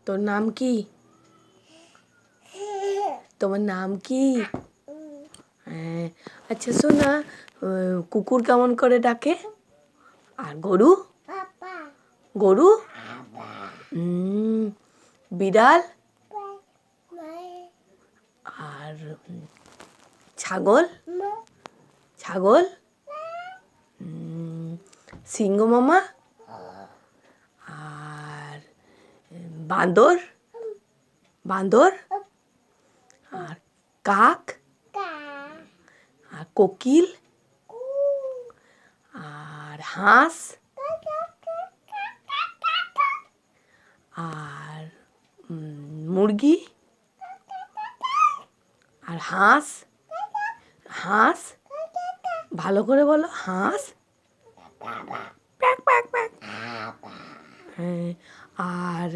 তোর নাম কি? তোমার নাম কি? হ্যাঁ, আচ্ছা শোন না, কুকুর কেমন করে ডাকে? আর গরু? গরু? বিড়াল? আর ছাগল? ছাগল? সিংহ মামা? আর বাঁদর? বাঁদর? আর কাক? আর কোকিল? আর হাঁস? আর মুরগি? আর হাঁস? হাঁস? ভালো করে বলো, হাঁস? Pack pack pack. হ্যাঁ, আর